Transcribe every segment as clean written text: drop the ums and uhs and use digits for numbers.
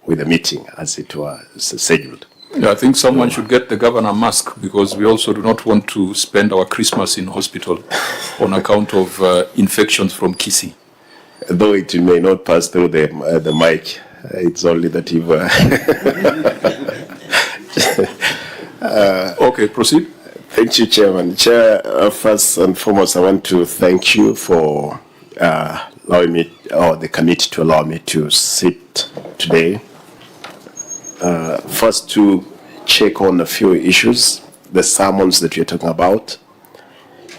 with the meeting as it was scheduled. Yeah, I think someone should get the governor a mask, because we also do not want to spend our Christmas in hospital on account of infections from KISII. Though it may not pass through the mic, it's only that you've... Okay, proceed. Thank you, Chairman. Chair, first and foremost, I want to thank you for allowing me, or the committee to allow me to sit today. First, to check on a few issues, the summons that you're talking about.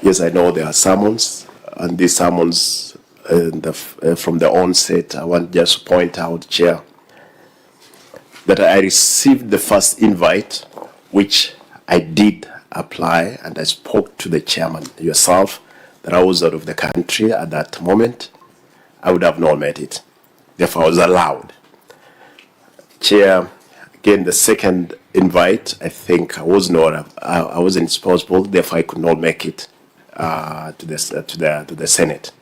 Yes, I know there are summons, and these summons from the onset, I want just to point out, Chair, that I received the first invite, which I did apply, and I spoke to the chairman, yourself, that I was out of the country at that moment. I would have not met it. Therefore, I was allowed. Chair, again, the second invite, I think I wasn't responsible, therefore I could not make it to the Senate.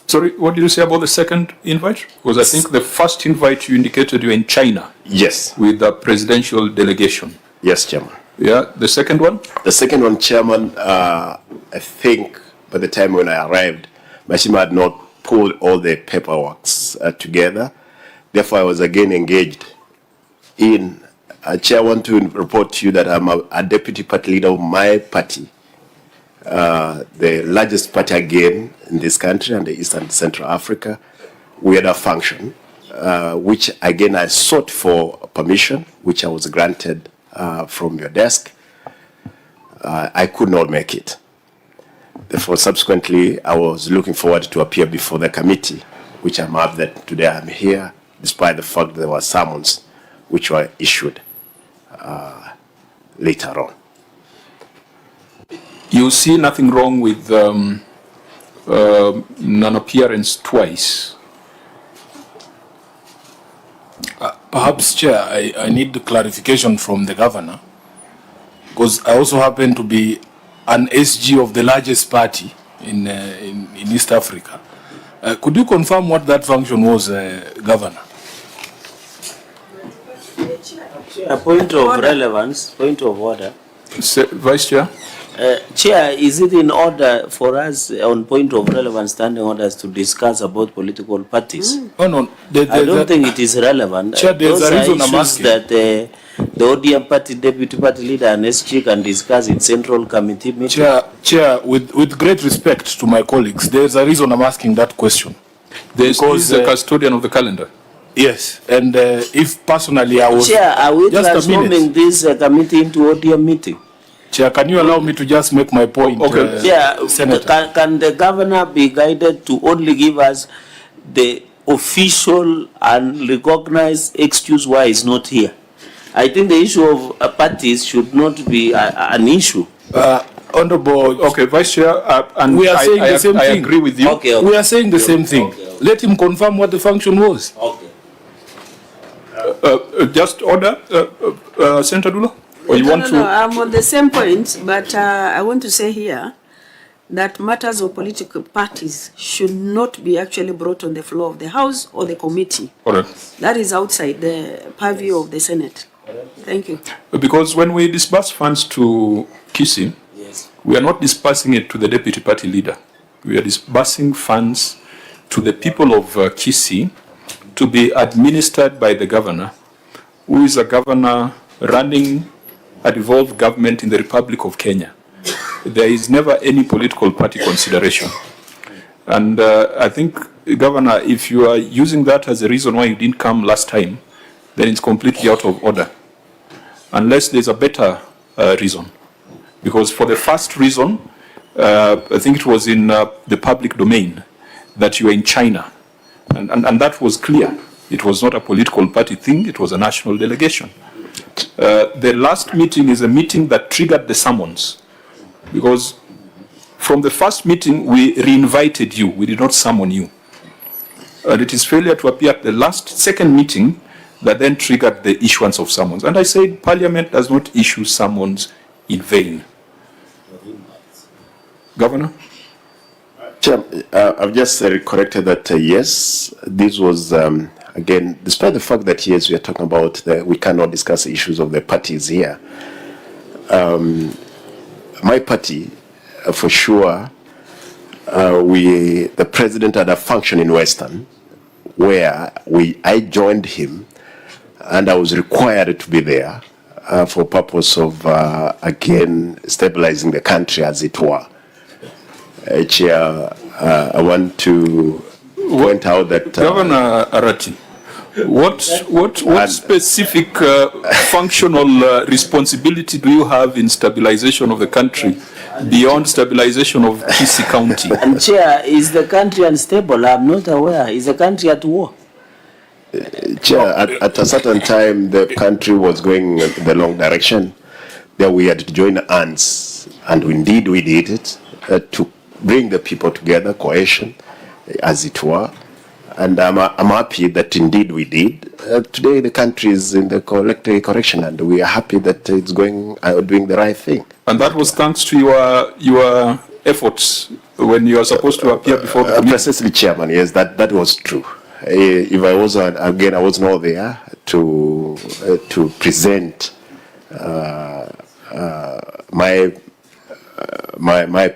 Sorry, what did you say about the second invite? Because I think the first invite you indicated you were in China. Yes. With the presidential delegation. Yes, Chairman. Yeah, the second one? The second one, Chairman, I think by the time when I arrived, my team had not pulled all the paperwork together. Therefore, I was again engaged in, Chair, I want to report to you that I'm a deputy party leader of my party, the largest party again in this country and the East and Central Africa. We had a function, which again I sought for permission, which I was granted from your desk. I could not make it. Therefore, subsequently, I was looking forward to appear before the committee, which I'm happy that today I'm here, despite the fact there were summons which were issued later on. You see nothing wrong with non-appearance twice? Perhaps, Chair, I need the clarification from the governor, because I also happen to be an SG of the largest party in East Africa. Could you confirm what that function was, Governor? A point of relevance, point of order. Vice Chair? Chair, is it in order for us on point of relevance standing orders to discuss about political parties? Oh, no. I don't think it is relevant. Chair, there's a reason I'm asking. That the ODM party deputy party leader and SG can discuss in central committee meeting. Chair, with great respect to my colleagues, there's a reason I'm asking that question. Because the custodian of the calendar. Yes, and if personally I was... Chair, are we transforming this committee into ODM meeting? Chair, can you allow me to just make my point? Okay. Yeah, Senator. Can the governor be guided to only give us the official and recognized excuse why he's not here? I think the issue of parties should not be an issue. Honorable... Okay, Vice Chair, and we are saying the same thing. I agree with you. Okay. We are saying the same thing. Okay. Let him confirm what the function was. Okay. Just order, Senator Dula? Or you want to... No, I'm on the same point, but I want to say here that matters of political parties should not be actually brought on the floor of the House or the committee. Correct. That is outside the purview of the Senate. Thank you. Because when we disburse funds to KISII, Yes. we are not disbursing it to the deputy party leader. We are disbursing funds to the people of KISII to be administered by the governor, who is a governor running a devolved government in the Republic of Kenya. There is never any political party consideration. And I think, Governor, if you are using that as a reason why you didn't come last time, then it's completely out of order. Unless there's a better reason. Because for the first reason, I think it was in the public domain that you were in China. And that was clear. It was not a political party thing, it was a national delegation. The last meeting is a meeting that triggered the summons. Because from the first meeting, we re-invited you. We did not summon you. And it is failure to appear at the second meeting that then triggered the issuance of summons. And I said Parliament does not issue summons in vain. Governor? Chair, I've just corrected that, yes, this was again, despite the fact that, yes, we are talking about we cannot discuss issues of the parties here. My party, for sure, the president had a function in Western where I joined him and I was required to be there for purpose of, again, stabilizing the country, as it were. Chair, I want to point out that... Governor Arati, what specific functional responsibility do you have in stabilization of the country beyond stabilization of KISII County? And Chair, is the country unstable? I'm not aware. Is the country at war? Chair, at a certain time, the country was going in the wrong direction. Then we had to join hands, and indeed we did it, to bring the people together, cohesion, as it were. And I'm happy that indeed we did. Today the country is in the correction, and we are happy that it's doing the right thing. And that was thanks to your efforts when you are supposed to appear before the committee. Precisely, Chairman, yes, that was true. If I was, again, I was not there to present my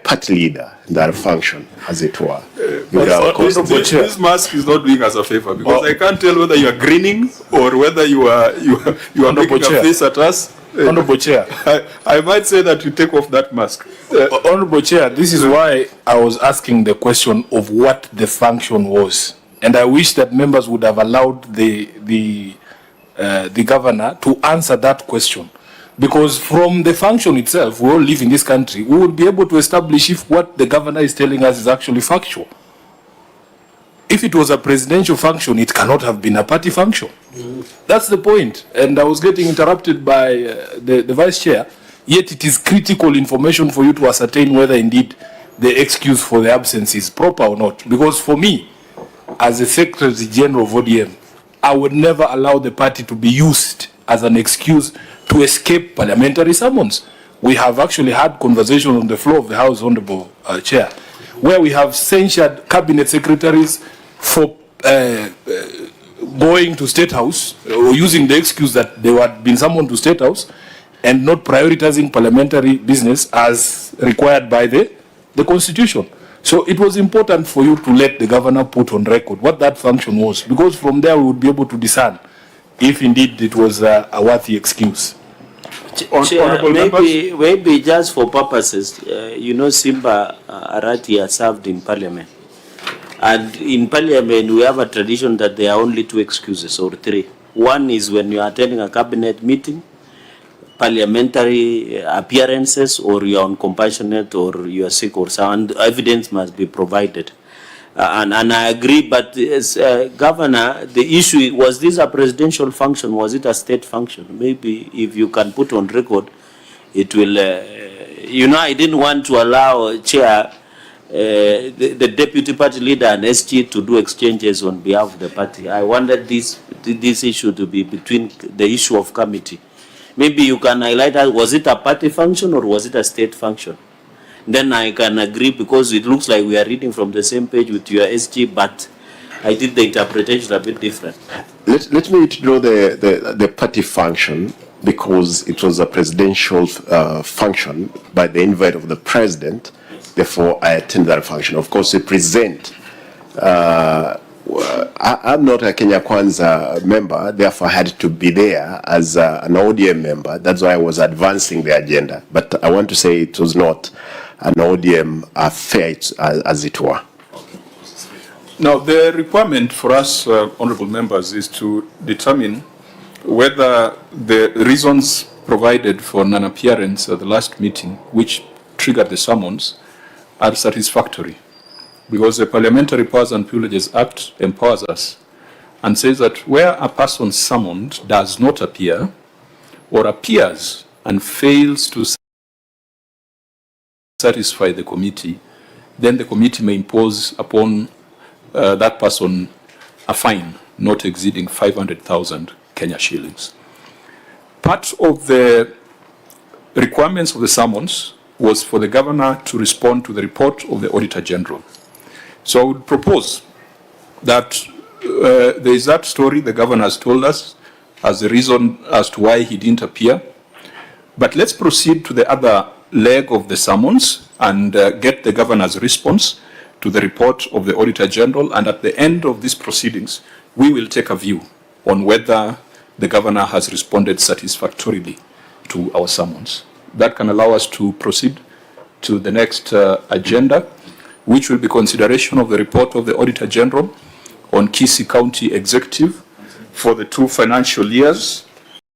party leader in that function, as it were. This mask is not doing us a favor, because I can't tell whether you are grinning or whether you are making a face at us. Honorable Chair, I might say that you take off that mask. Honorable Chair, this is why I was asking the question of what the function was, and I wish that members would have allowed the governor to answer that question. Because from the function itself, we all live in this country, we will be able to establish if what the governor is telling us is actually factual. If it was a presidential function, it cannot have been a party function. That's the point. And I was getting interrupted by the Vice Chair, yet it is critical information for you to ascertain whether indeed the excuse for the absence is proper or not. Because for me, as the Secretary General of ODM, I would never allow the party to be used as an excuse to escape parliamentary summons. We have actually had conversation on the floor of the House, Honorable Chair, where we have censured cabinet secretaries for going to State House or using the excuse that they had been summoned to State House and not prioritizing parliamentary business as required by the Constitution. So it was important for you to let the governor put on record what that function was, because from there we would be able to discern if indeed it was a worthy excuse. Chair, maybe just for purposes, you know, Simba Arati has served in Parliament. And in Parliament, we have a tradition that there are only two excuses, or three. One is when you are attending a cabinet meeting, parliamentary appearances, or you are on compassionate, or you are sick, or sound, evidence must be provided. And I agree, but Governor, the issue, was this a presidential function? Was it a state function? Maybe if you can put on record, it will, you know, I didn't want to allow, Chair, the deputy party leader and SG to do exchanges on behalf of the party. I wanted this issue to be between the issue of committee. Maybe you can highlight that, was it a party function or was it a state function? Then I can agree, because it looks like we are reading from the same page with your SG, but I did the interpretation a bit different. Let me draw the party function, because it was a presidential function by the invite of the president. Therefore, I attend that function. Of course, we present. I'm not a Kenya Kwanza member, therefore I had to be there as an ODM member. That's why I was advancing the agenda. But I want to say it was not an ODM affair, as it were. Now, the requirement for us, honorable members, is to determine whether the reasons provided for non-appearance at the last meeting, which triggered the summons, are satisfactory. Because the Parliamentary Powers and Privileges Act empowers us and says that where a person summoned does not appear, or appears and fails to satisfy the committee, then the committee may impose upon that person a fine not exceeding 500,000 Kenya shillings. Part of the requirements of the summons was for the governor to respond to the report of the Auditor General. So I would propose that there is that story the governor has told us as the reason as to why he didn't appear. But let's proceed to the other leg of the summons and get the governor's response to the report of the Auditor General. And at the end of these proceedings, we will take a view on whether the governor has responded satisfactorily to our summons. That can allow us to proceed to the next agenda, which will be consideration of the report of the Auditor General on KISII County Executive for the 2 financial years